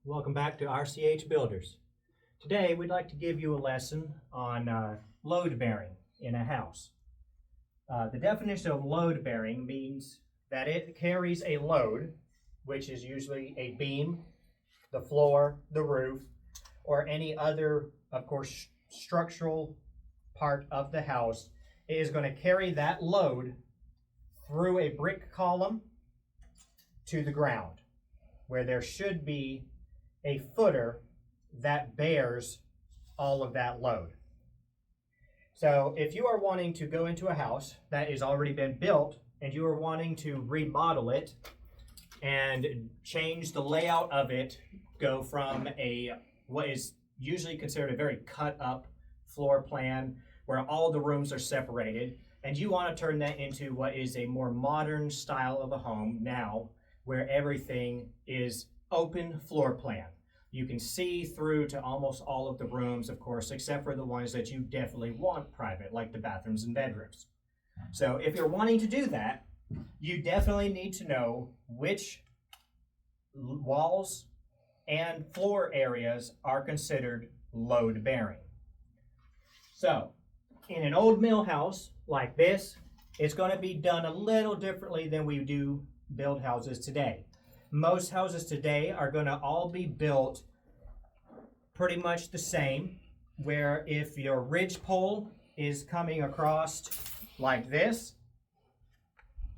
Welcome back to RCH Builders. Today we'd like to give you a lesson on load bearing in a house. The definition of load bearing means that it carries a load, which is usually a beam, the floor, the roof, or any other, of course, structural part of the house. It is going to carry that load through a brick column to the ground, where there should be a footer that bears all of that load. So if you are wanting to go into a house that has already been built and you are wanting to remodel it and change the layout of it, go from what is usually considered a very cut up floor plan where all the rooms are separated, and you want to turn that into what is a more modern style of a home now, where everything is open floor plan. You can see through to almost all of the rooms, of course, except for the ones that you definitely want private, like the bathrooms and bedrooms. So if you're wanting to do that, you definitely need to know which walls and floor areas are considered load bearing. So in an old mill house like this, it's going to be done a little differently than we do build houses today. Most houses today are going to all be built pretty much the same, where if your ridge pole is coming across like this,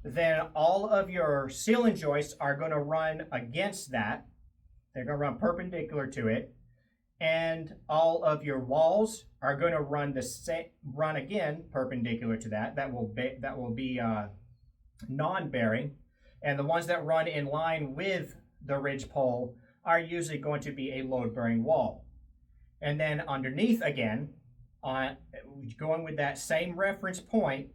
then all of your ceiling joists are going to run against that. They're going to run perpendicular to it, and all of your walls are going to run again perpendicular to that. That will be non-bearing. And the ones that run in line with the ridge pole are usually going to be a load-bearing wall. And then underneath again, going with that same reference point,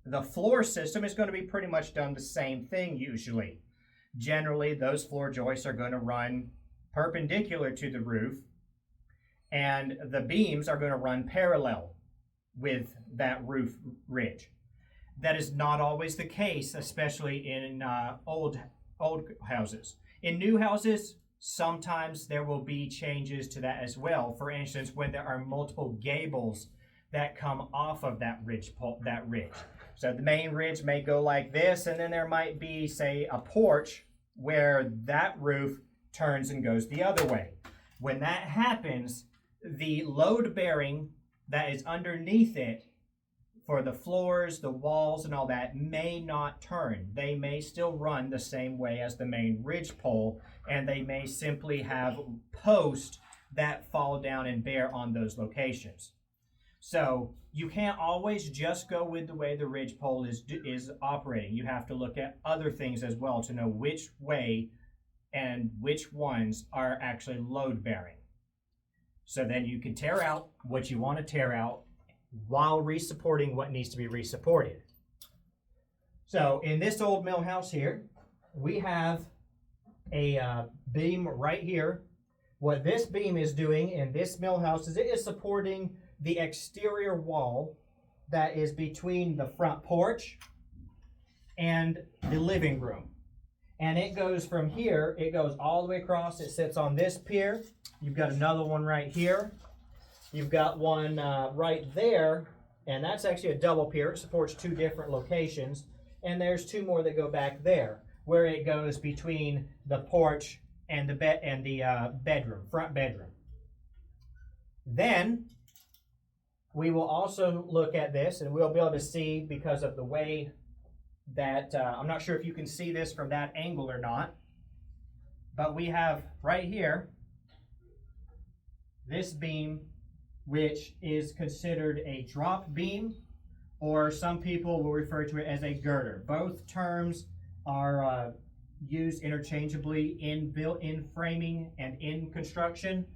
the floor system is going to be pretty much done the same thing usually. Generally, those floor joists are going to run perpendicular to the roof, and the beams are going to run parallel with that roof ridge. That is not always the case, especially in old houses. In new houses, sometimes there will be changes to that as well. For instance, when there are multiple gables that come off of that ridge. So the main ridge may go like this, and then there might be, say, a porch where that roof turns and goes the other way. When that happens, the load bearing that is underneath it for the floors, the walls, and all that may not turn. They may still run the same way as the main ridge pole, and they may simply have posts that fall down and bear on those locations. So you can't always just go with the way the ridge pole is operating. You have to look at other things as well to know which way and which ones are actually load bearing. So then you can tear out what you want to tear out while resupporting what needs to be resupported. So in this old mill house here, we have a beam right here. What this beam is doing in this mill house is it is supporting the exterior wall that is between the front porch and the living room. And it goes from here, it goes all the way across. It sits on this pier. You've got another one right here. You've got one right there, and that's actually a double pier. It supports two different locations, and there's two more that go back there, where it goes between the porch and the bedroom, front bedroom. Then we will also look at this, and we'll be able to see, because of the way that I'm not sure if you can see this from that angle or not, but we have right here this beam, which is considered a drop beam, or some people will refer to it as a girder. Both terms are used interchangeably in framing and in construction.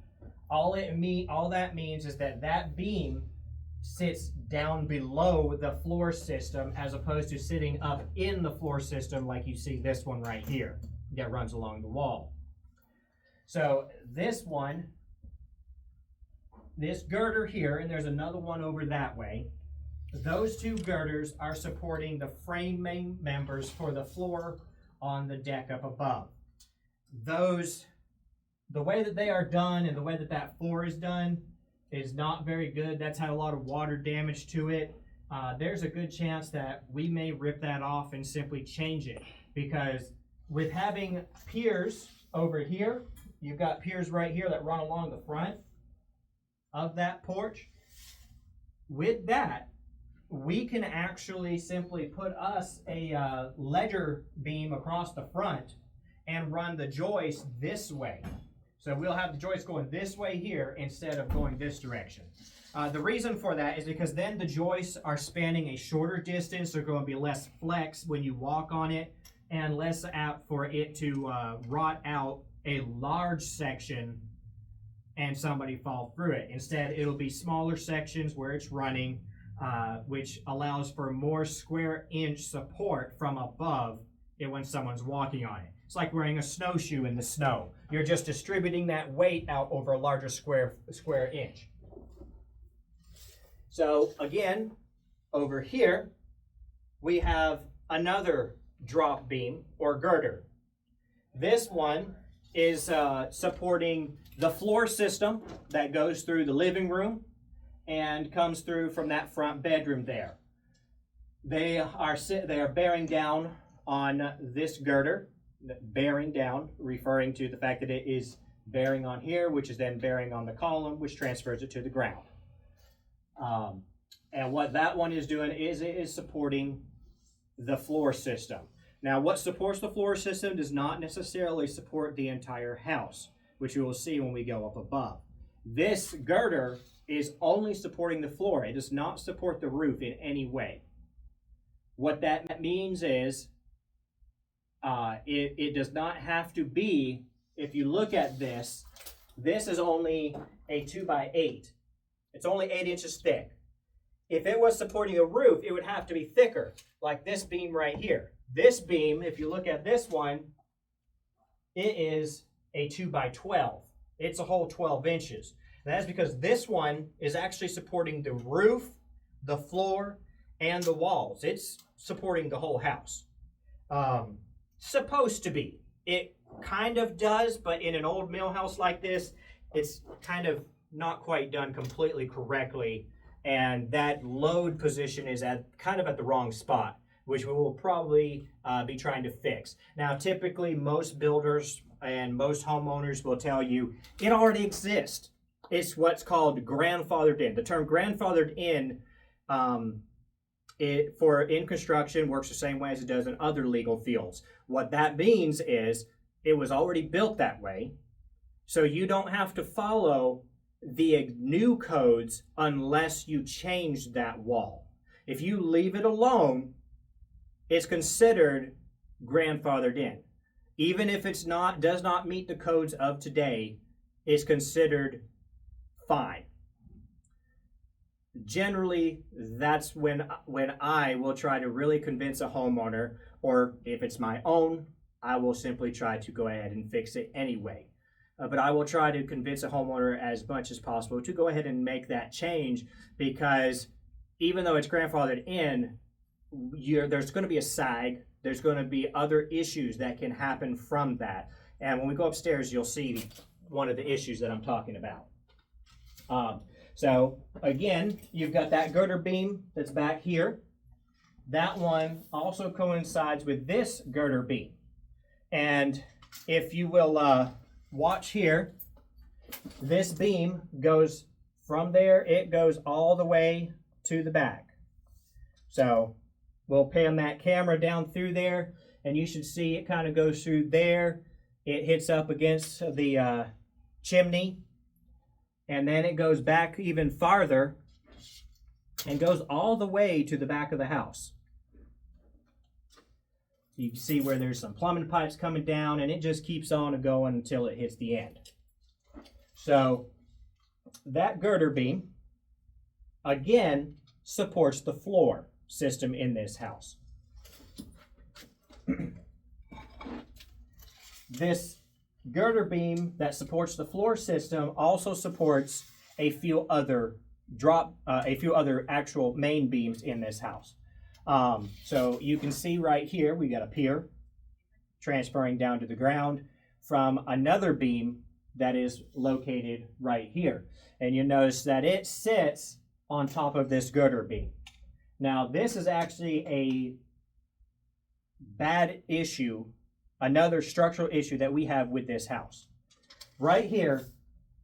All that means is that beam sits down below the floor system as opposed to sitting up in the floor system like you see this one right here that runs along the wall. So this girder here, and there's another one over that way, those two girders are supporting the framing members for the floor on the deck up above. Those the way that they are done and the way that that floor is done is not very good. That's had a lot of water damage to it. There's a good chance that we may rip that off and simply change it, because with having piers over here, you've got piers right here that run along the front of that porch. With that, we can actually simply put us a ledger beam across the front and run the joist this way. So we'll have the joist going this way here instead of going this direction. The reason for that is because then the joists are spanning a shorter distance. They're going to be less flex when you walk on it and less apt for it to rot out a large section and somebody fall through it. Instead, it'll be smaller sections where it's running, which allows for more square inch support from above when someone's walking on it. It's like wearing a snowshoe in the snow. You're just distributing that weight out over a larger square inch. So again, over here, we have another drop beam or girder. This one is supporting the floor system that goes through the living room and comes through from that front bedroom there. They are bearing down on this girder, bearing down, referring to the fact that it is bearing on here, which is then bearing on the column, which transfers it to the ground. And what that one is doing is it is supporting the floor system. Now, what supports the floor system does not necessarily support the entire house, which you will see when we go up above. This girder is only supporting the floor. It does not support the roof in any way. What that means is it does not have to be, if you look at this, this is only a 2x8. It's only 8 inches thick. If it was supporting a roof, it would have to be thicker, like this beam right here. This beam, if you look at this one, it is a 2x12. It's a whole 12 inches. And that's because this one is actually supporting the roof, the floor, and the walls. It's supporting the whole house. Supposed to be. It kind of does, but in an old mill house like this, it's kind of not quite done completely correctly, and that load position is kind of at the wrong spot, which we will probably be trying to fix. Now, typically, most builders and most homeowners will tell you it already exists. It's what's called grandfathered in. The term grandfathered in in construction works the same way as it does in other legal fields. What that means is it was already built that way, so you don't have to follow the new codes unless you change that wall. If you leave it alone, it's considered grandfathered in. Even if it's does not meet the codes of today, it's considered fine. Generally, that's when I will try to really convince a homeowner, or if it's my own, I will simply try to go ahead and fix it anyway. But I will try to convince a homeowner as much as possible to go ahead and make that change, because even though it's grandfathered in, there's going to be a sag. There's going to be other issues that can happen from that. And when we go upstairs, you'll see one of the issues that I'm talking about. So again, you've got that girder beam that's back here. That one also coincides with this girder beam. And if you will watch here, this beam goes from there, it goes all the way to the back. So we'll pan that camera down through there, and you should see it kind of goes through there. It hits up against the chimney, and then it goes back even farther and goes all the way to the back of the house. You can see where there's some plumbing pipes coming down, and it just keeps on going until it hits the end. So that girder beam, again, supports the floor system in this house. This girder beam that supports the floor system also supports a few other actual main beams in this house. So you can see right here, we got a pier transferring down to the ground from another beam that is located right here. And you notice that it sits on top of this girder beam. Now, this is actually a bad issue, another structural issue that we have with this house. Right here,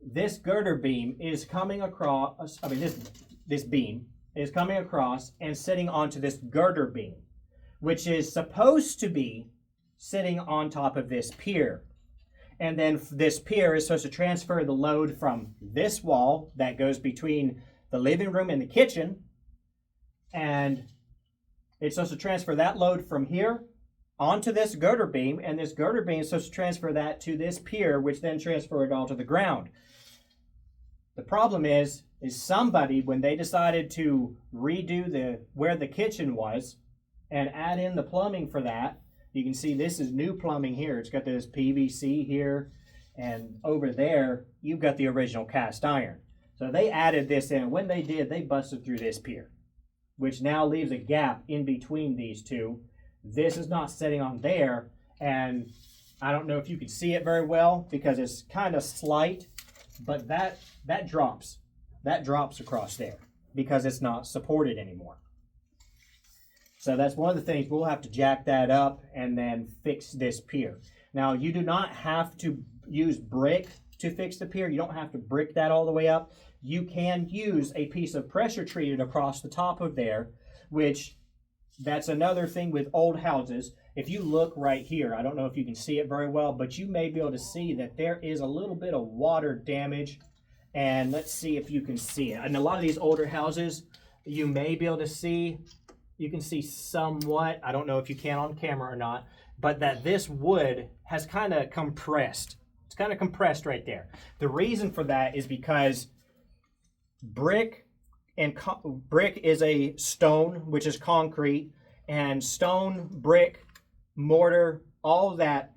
this girder beam is coming across, this beam is coming across and sitting onto this girder beam, which is supposed to be sitting on top of this pier. And then this pier is supposed to transfer the load from this wall that goes between the living room and the kitchen, and it's supposed to transfer that load from here onto this girder beam, and this girder beam is supposed to transfer that to this pier, which then transfer it all to the ground. The problem is somebody, when they decided to redo where the kitchen was and add in the plumbing for that, you can see this is new plumbing here. It's got this PVC here, and over there, you've got the original cast iron. So they added this in. When they did, they busted through this pier, which now leaves a gap in between these two. This is not sitting on there, and I don't know if you can see it very well because it's kind of slight, but that drops. That drops across there because it's not supported anymore. So that's one of the things. We'll have to jack that up and then fix this pier. Now, you do not have to use brick to fix the pier. You don't have to brick that all the way up. You can use a piece of pressure treated across the top of there, which that's another thing with old houses. If you look right here, I don't know if you can see it very well, but you may be able to see that there is a little bit of water damage. And let's see if you can see it. In a lot of these older houses, you may be able to see, you can see somewhat, I don't know if you can on camera or not, but that this wood has kind of compressed. It's kind of compressed right there. The reason for that is because brick is a stone, which is concrete, and stone, brick, mortar, all of that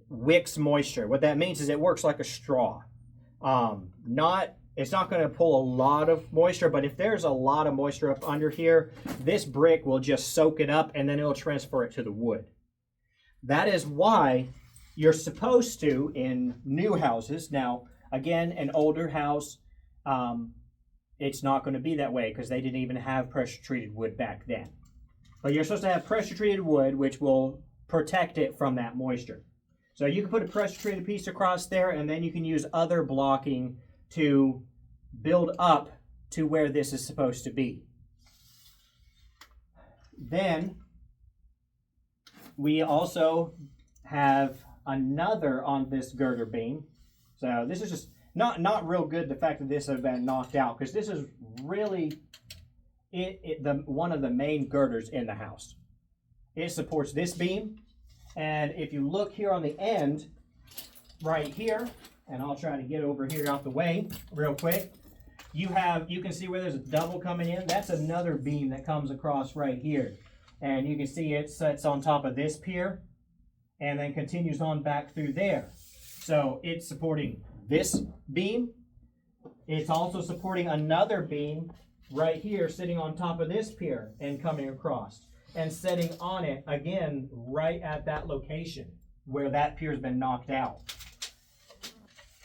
wicks moisture. What that means is it works like a straw. It's not going to pull a lot of moisture, but if there's a lot of moisture up under here, this brick will just soak it up and then it'll transfer it to the wood. That is why you're supposed to, in new houses, now again, an older house, it's not going to be that way because they didn't even have pressure treated wood back then. But you're supposed to have pressure treated wood, which will protect it from that moisture. So you can put a pressure treated piece across there, and then you can use other blocking to build up to where this is supposed to be. Then we also have another on this girder beam. So this is just not real good, the fact that this has been knocked out, because this is really one of the main girders in the house. It supports this beam, and if you look here on the end, right here, and I'll try to get over here out the way real quick, you can see where there's a double coming in. That's another beam that comes across right here, and you can see it sits on top of this pier and then continues on back through there. So it's supporting this beam. It's also supporting another beam right here sitting on top of this pier and coming across and sitting on it again right at that location where that pier has been knocked out.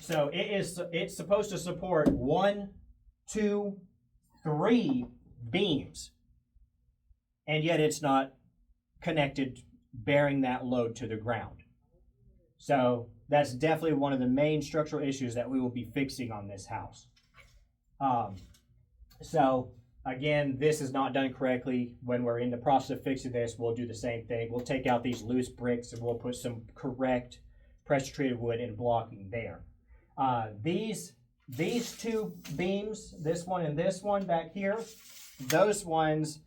So it's supposed to support 1, 2, 3 beams, and yet it's not connected, bearing that load to the ground. So that's definitely one of the main structural issues that we will be fixing on this house. So again, this is not done correctly. When we're in the process of fixing this, we'll do the same thing. We'll take out these loose bricks and we'll put some correct pressure treated wood and blocking there. These two beams, this one and this one back here, those ones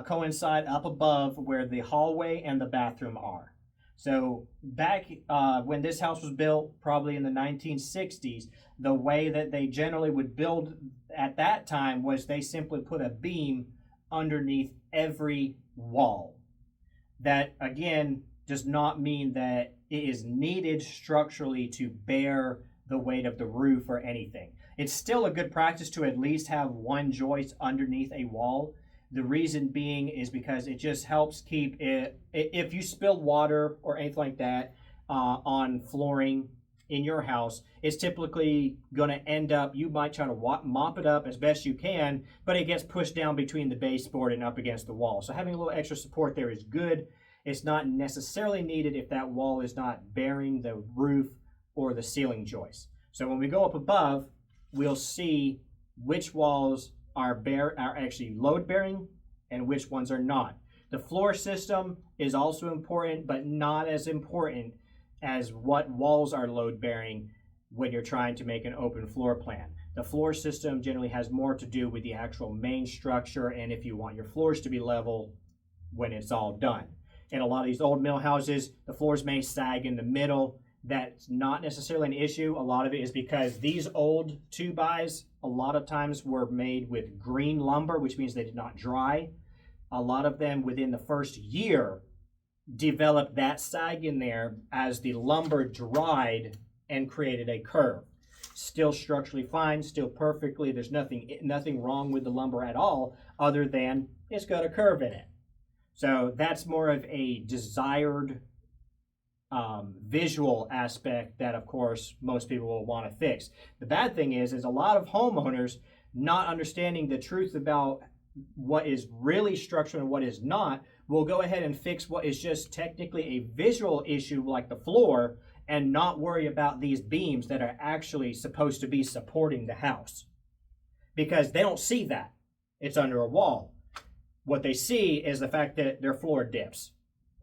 coincide up above where the hallway and the bathroom are. So back when this house was built, probably in the 1960s, the way that they generally would build at that time was they simply put a beam underneath every wall. That, again, does not mean that it is needed structurally to bear the weight of the roof or anything. It's still a good practice to at least have one joist underneath a wall. The reason being is because it just helps keep it, if you spill water or anything like that on flooring, in your house, it's typically going to end up, you might try to mop it up as best you can, but it gets pushed down between the baseboard and up against the wall. So having a little extra support there is good. It's not necessarily needed if that wall is not bearing the roof or the ceiling joist. So when we go up above, we'll see which walls are actually load bearing and which ones are not. The floor system is also important, but not as important as what walls are load bearing when you're trying to make an open floor plan. The floor system generally has more to do with the actual main structure and if you want your floors to be level when it's all done. In a lot of these old mill houses, the floors may sag in the middle. That's not necessarily an issue. A lot of it is because these old 2x a lot of times were made with green lumber, which means they did not dry. A lot of them within the first year developed that sag in there as the lumber dried and created a curve. Still structurally fine, still perfectly. There's nothing wrong with the lumber at all other than it's got a curve in it. So that's more of a desired visual aspect that, of course, most people will want to fix. The bad thing is a lot of homeowners not understanding the truth about what is really structural and what is not will go ahead and fix what is just technically a visual issue like the floor and not worry about these beams that are actually supposed to be supporting the house because they don't see that. It's under a wall. What they see is the fact that their floor dips.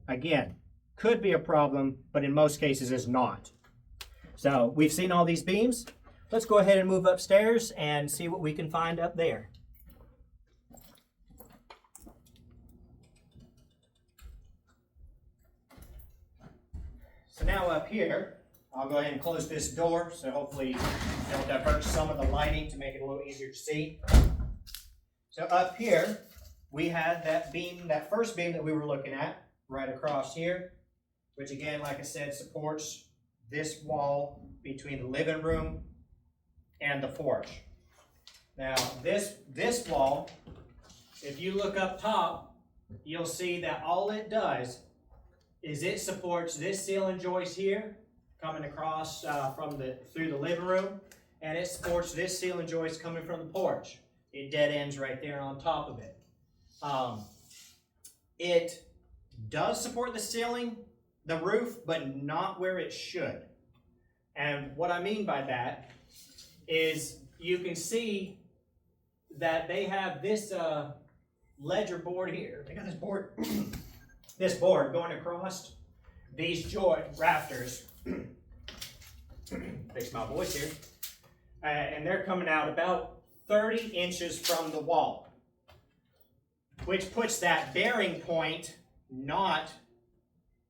Again, could be a problem, but in most cases is not. So we've seen all these beams. Let's go ahead and move upstairs and see what we can find up there. So now up here, I'll go ahead and close this door so hopefully it'll divert some of the lighting to make it a little easier to see. So up here, we had that beam, that first beam that we were looking at right across here, which again, like I said, supports this wall between the living room and the porch. Now this wall, if you look up top, you'll see that all it does is it supports this ceiling joist here coming across through the living room, and it supports this ceiling joist coming from the porch. It dead ends right there on top of it. It does support the ceiling, the roof, but not where it should. And what I mean by that is you can see that they have this ledger board here. They got this board, this board going across these rafters. Fix my voice here. And they're coming out about 30 inches from the wall, which puts that bearing point not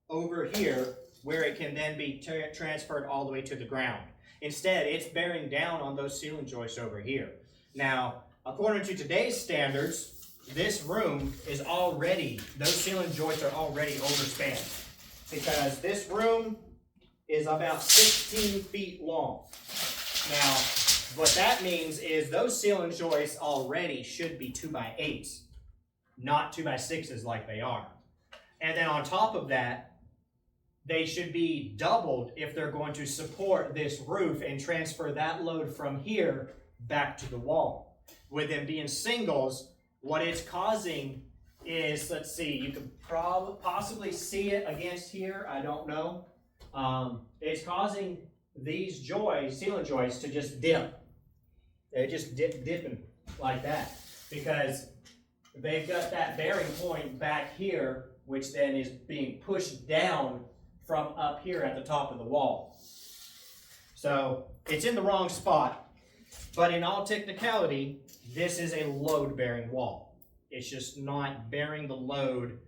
over here where it can then be transferred all the way to the ground. Instead, it's bearing down on those ceiling joists over here. Now, according to today's standards, this room is already, those ceiling joists are already overspanned because this room is about 16 feet long. Now, what that means is those ceiling joists already should be 2x8s, not 2x6s like they are. And then on top of that, they should be doubled if they're going to support this roof and transfer that load from here back to the wall. With them being singles, what it's causing is, let's see, you can possibly see it against here, I don't know. It's causing these ceiling joists to just dip. They're just dipping like that because they've got that bearing point back here, which then is being pushed down from up here at the top of the wall. So it's in the wrong spot, but in all technicality, this is a load-bearing wall. It's just not bearing the load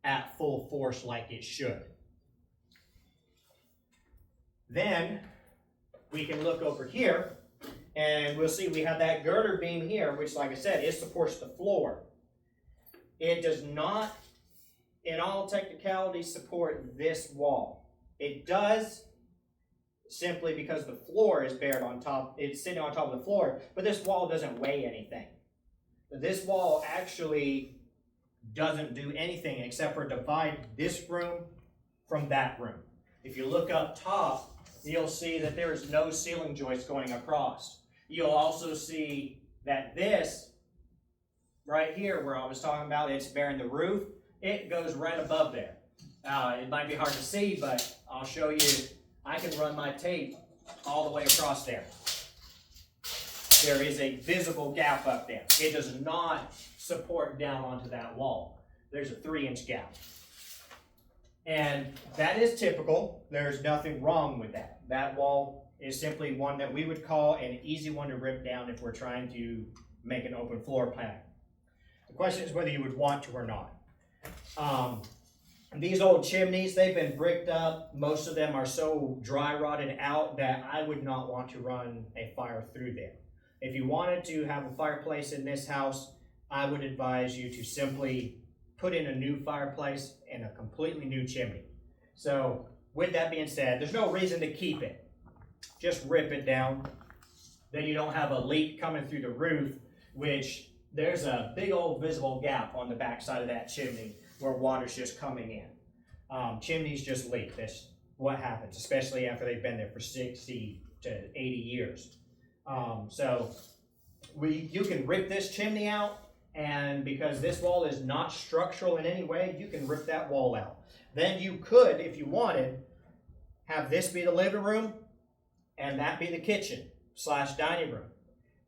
at full force like it should. Then we can look over here and we'll see we have that girder beam here, which, like I said, it supports the floor. It does not, in all technicality, support this wall. It does simply because the floor is bared on top, it's sitting on top of the floor, but this wall doesn't weigh anything. This wall actually doesn't do anything except for divide this room from that room. If you look up top, you'll see that there is no ceiling joist going across. You'll also see that this, right here where I was talking about, it's bearing the roof, it goes right above there. It might be hard to see, but I'll show you. I can run my tape all the way across there. There is a visible gap up there. It does not support down onto that wall. There's a 3-inch gap. And that is typical. There's nothing wrong with that. That wall is simply one that we would call an easy one to rip down if we're trying to make an open floor plan. The question is whether you would want to or not. These old chimneys, they've been bricked up. Most of them are so dry rotted out that I would not want to run a fire through them. If you wanted to have a fireplace in this house, I would advise you to simply put in a new fireplace and a completely new chimney. So with that being said, there's no reason to keep it. Just rip it down. Then you don't have a leak coming through the roof, which there's a big old visible gap on the back side of that chimney where water's just coming in. Chimneys just leak. That's what happens, especially after they've been there for 60 to 80 years. So you can rip this chimney out, and because this wall is not structural in any way, you can rip that wall out. Then you could, if you wanted, have this be the living room and that be the kitchen / dining room,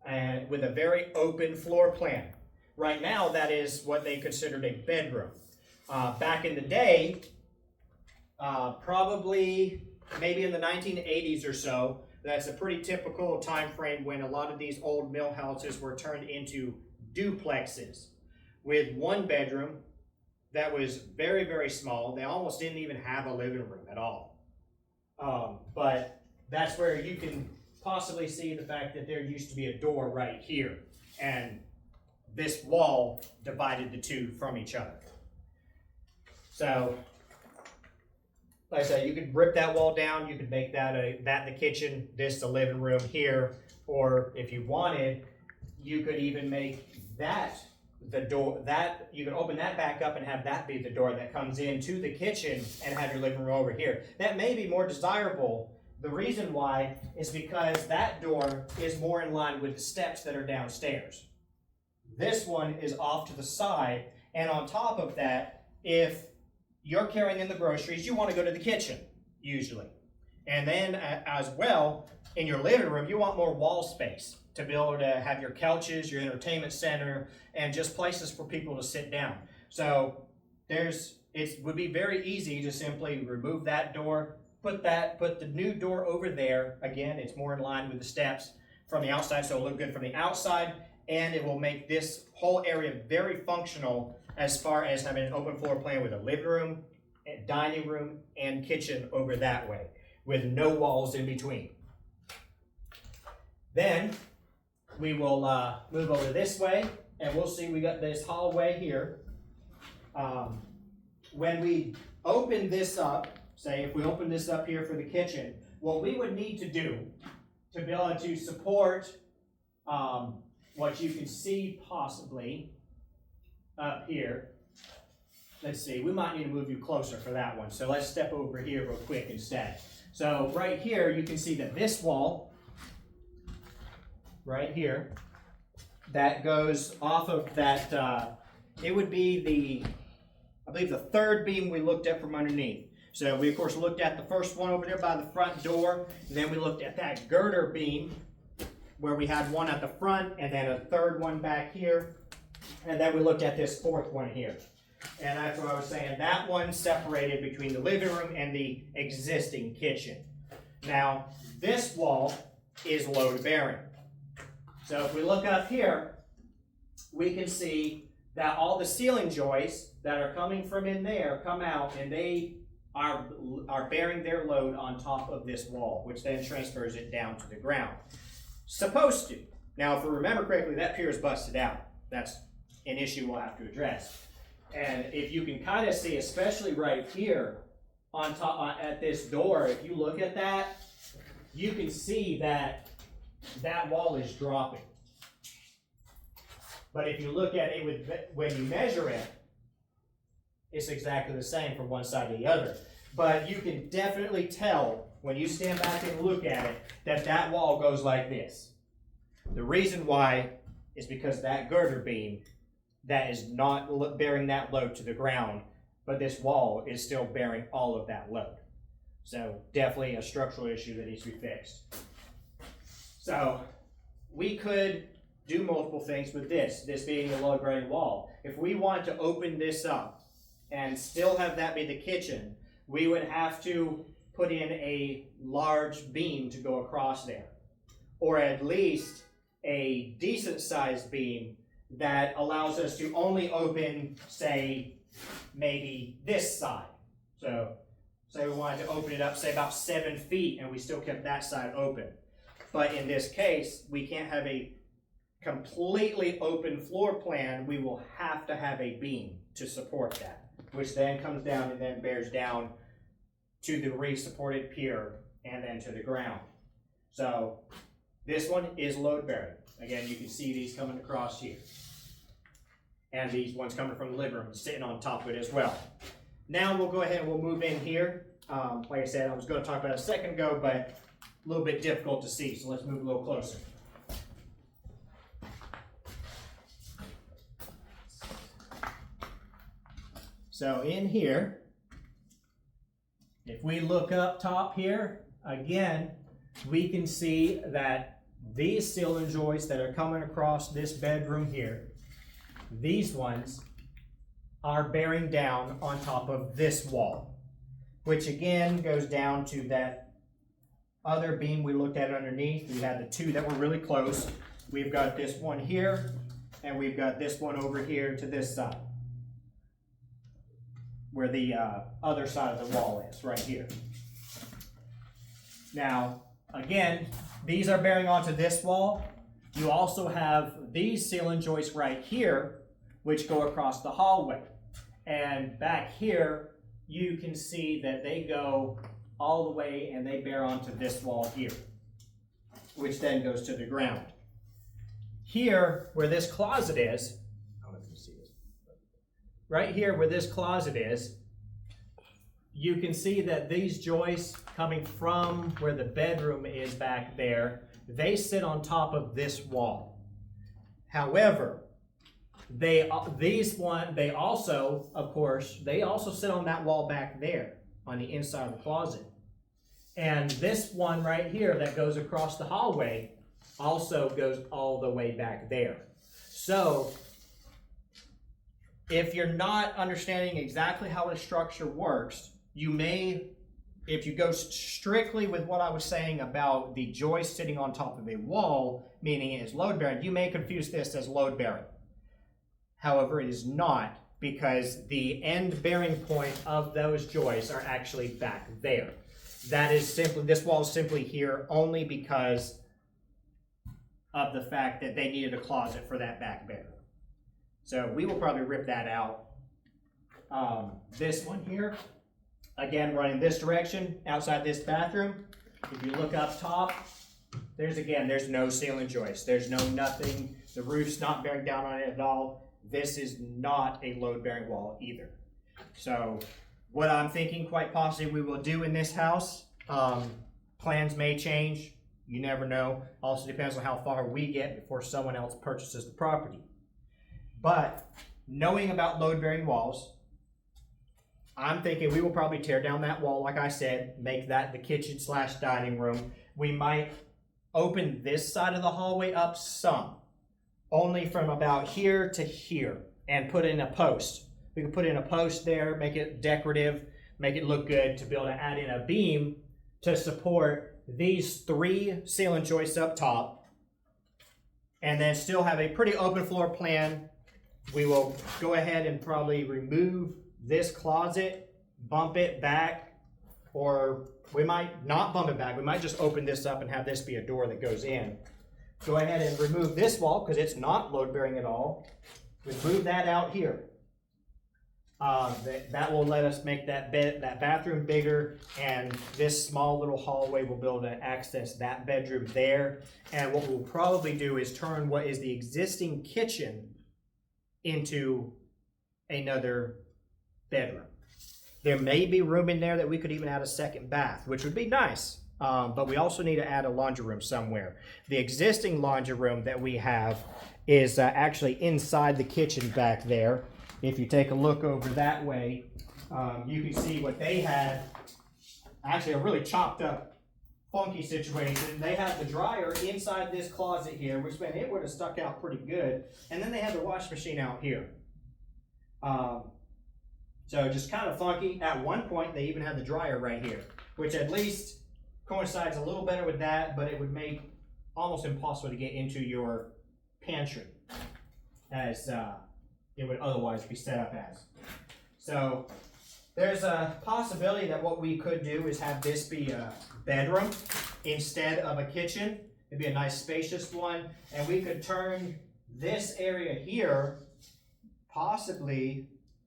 and with a very open floor plan. Right now, that is what they considered a bedroom. Back in the day, probably maybe in the 1980s or so, that's a pretty typical time frame when a lot of these old mill houses were turned into duplexes with one bedroom that was very, very small. They almost didn't even have a living room at all. But that's where you can possibly see the fact that there used to be a door right here, and this wall divided the two from each other. So, like I said, you could rip that wall down. You could make that the kitchen, this the living room here, or if you wanted, you could even make that the door. That you could open that back up and have that be the door that comes into the kitchen and have your living room over here. That may be more desirable. The reason why is because that door is more in line with the steps that are downstairs. This one is off to the side, and on top of that, if you're carrying in the groceries, you want to go to the kitchen, usually. And then as well, in your living room, you want more wall space to be able to have your couches, your entertainment center, and just places for people to sit down. So it would be very easy to simply remove that door, put the new door over there. Again, it's more in line with the steps from the outside, so it'll look good from the outside, and it will make this whole area very functional as far as having an open floor plan with a living room, dining room, and kitchen over that way, with no walls in between. Then we will move over this way, and we'll see we got this hallway here. When we open this up, say if we open this up here for the kitchen, what we would need to do to be able to support what you can see possibly up here. Let's see, we might need to move you closer for that one. So let's step over here real quick instead. So right here, you can see that this wall, right here, that goes off of that, it would be I believe the third beam we looked at from underneath. So we of course looked at the first one over there by the front door, and then we looked at that girder beam where we had one at the front and then a third one back here. And then we looked at this fourth one here. And that's what I was saying. That one separated between the living room and the existing kitchen. Now, this wall is load bearing. So if we look up here, we can see that all the ceiling joists that are coming from in there come out, and they are bearing their load on top of this wall, which then transfers it down to the ground. Supposed to. Now, if we remember correctly, that pier is busted out. That's an issue we'll have to address. And if you can kind of see, especially right here on top at this door, if you look at that, you can see that that wall is dropping. But if you look at it when you measure it, it's exactly the same from one side to the other. but you can definitely tell when you stand back and look at it that that wall goes like this. The reason why is because that girder beam that is not bearing that load to the ground, but this wall is still bearing all of that load. So definitely a structural issue that needs to be fixed. So we could do multiple things with this being a load bearing wall. If we wanted to open this up and still have that be the kitchen, we would have to put in a large beam to go across there, or at least a decent sized beam that allows us to only open, say, maybe this side. So say we wanted to open it up, say about 7 feet, and we still kept that side open. But in this case, we can't have a completely open floor plan. We will have to have a beam to support that, which then comes down and then bears down to the re-supported pier and then to the ground. So this one is load bearing. Again, you can see these coming across here. And these ones coming from the living room sitting on top of it as well. Now we'll go ahead and we'll move in here. Like I said, I was going to talk about it a second ago, but a little bit difficult to see, so let's move a little closer. So in here, if we look up top here, again, we can see that these ceiling joists that are coming across this bedroom here, these ones are bearing down on top of this wall, which again goes down to that other beam we looked at underneath. We had the two that were really close. We've got this one here, and we've got this one over here to this side, where the other side of the wall is, right here. Now, again, these are bearing onto this wall. You also have these ceiling joists right here, which go across the hallway. And back here, you can see that they go all the way and they bear onto this wall here, which then goes to the ground. Here, where this closet is, I don't know if you can see this. Right here where this closet is, you can see that these joists coming from where the bedroom is back there, they sit on top of this wall. However, they also, of course, they also sit on that wall back there on the inside of the closet. And this one right here that goes across the hallway also goes all the way back there. So if you're not understanding exactly how a structure works, you may, if you go strictly with what I was saying about the joist sitting on top of a wall, meaning it is load bearing, you may confuse this as load bearing. However, it is not, because the end bearing point of those joists are actually back there. That is simply, this wall is simply here only because of the fact that they needed a closet for that back bedroom. So we will probably rip that out. This one here, again, running this direction, outside this bathroom. If you look up top, there's no ceiling joist. There's no nothing. The roof's not bearing down on it at all. This is not a load-bearing wall either. So what I'm thinking quite possibly we will do in this house, plans may change. You never know. Also depends on how far we get before someone else purchases the property. But knowing about load-bearing walls, I'm thinking we will probably tear down that wall, like I said, make that the kitchen / dining room. We might open this side of the hallway up some, only from about here to here, and put in a post. We can put in a post there, make it decorative, make it look good, to be able to add in a beam to support these 3 ceiling joists up top, and then still have a pretty open floor plan. We will go ahead and probably remove this closet, bump it back, or we might not bump it back. We might just open this up and have this be a door that goes in. Go ahead and remove this wall because it's not load bearing at all. Remove that out here. That will let us make that bathroom bigger, and this small little hallway will be able to access that bedroom there. And what we'll probably do is turn what is the existing kitchen into another bedroom. There may be room in there that we could even add a second bath, which would be nice. But we also need to add a laundry room somewhere. The existing laundry room that we have is actually inside the kitchen back there. If you take a look over that way, you can see what they had. Actually, a really chopped up, funky situation. They had the dryer inside this closet here, which meant it would have stuck out pretty good. And then they had the wash machine out here. So just kind of funky. At one point, they even had the dryer right here, which at least coincides a little better with that, but it would make almost impossible to get into your pantry as it would otherwise be set up as. So there's a possibility that what we could do is have this be a bedroom instead of a kitchen. It'd be a nice spacious one, and we could turn this area here,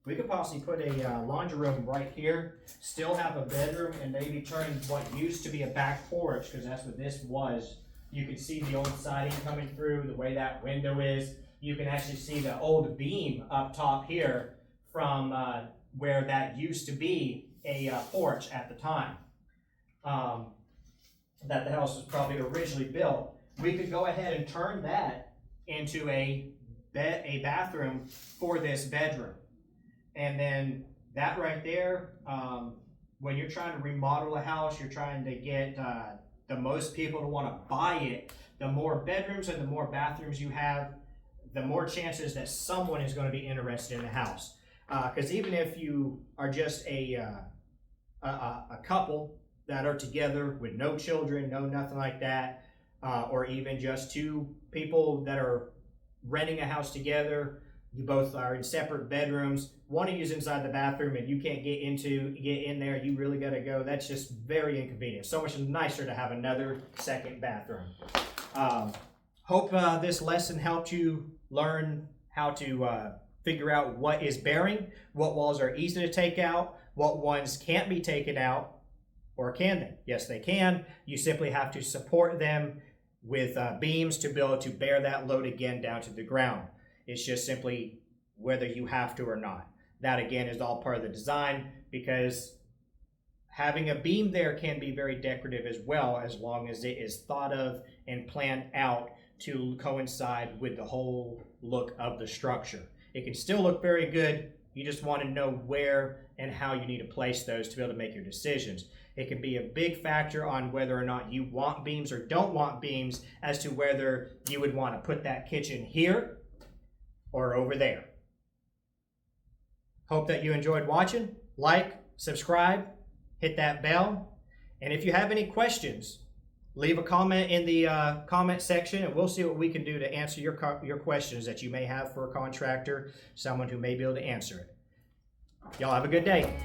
we could possibly put a laundry room right here, still have a bedroom, and maybe turn what used to be a back porch, because that's what this was. You can see the old siding coming through, the way that window is. You can actually see the old beam up top here from where that used to be a porch at the time that the house was probably originally built. We could go ahead and turn that into a bathroom for this bedroom. And then that right there, when you're trying to remodel a house, you're trying to get the most people to want to buy it. The more bedrooms and the more bathrooms you have, the more chances that someone is going to be interested in the house. Because even if you are just a couple that are together with no children, no nothing like that, or even just two people that are renting a house together, you both are in separate bedrooms, one of you is inside the bathroom and you can't get in there, you really got to go. That's just very inconvenient. So much nicer to have another second bathroom. Hope this lesson helped you learn how to figure out what is bearing, what walls are easy to take out, what ones can't be taken out, or can they? Yes, they can. You simply have to support them with beams to be able to bear that load again down to the ground. It's just simply whether you have to or not. That again is all part of the design, because having a beam there can be very decorative as well, as long as it is thought of and planned out to coincide with the whole look of the structure. It can still look very good. You just want to know where and how you need to place those to be able to make your decisions. It can be a big factor on whether or not you want beams or don't want beams, as to whether you would want to put that kitchen here or over there. Hope that you enjoyed watching. Like, subscribe, hit that bell, and if you have any questions, leave a comment in the comment section, and we'll see what we can do to answer your questions that you may have for a contractor, someone who may be able to answer it. Y'all have a good day.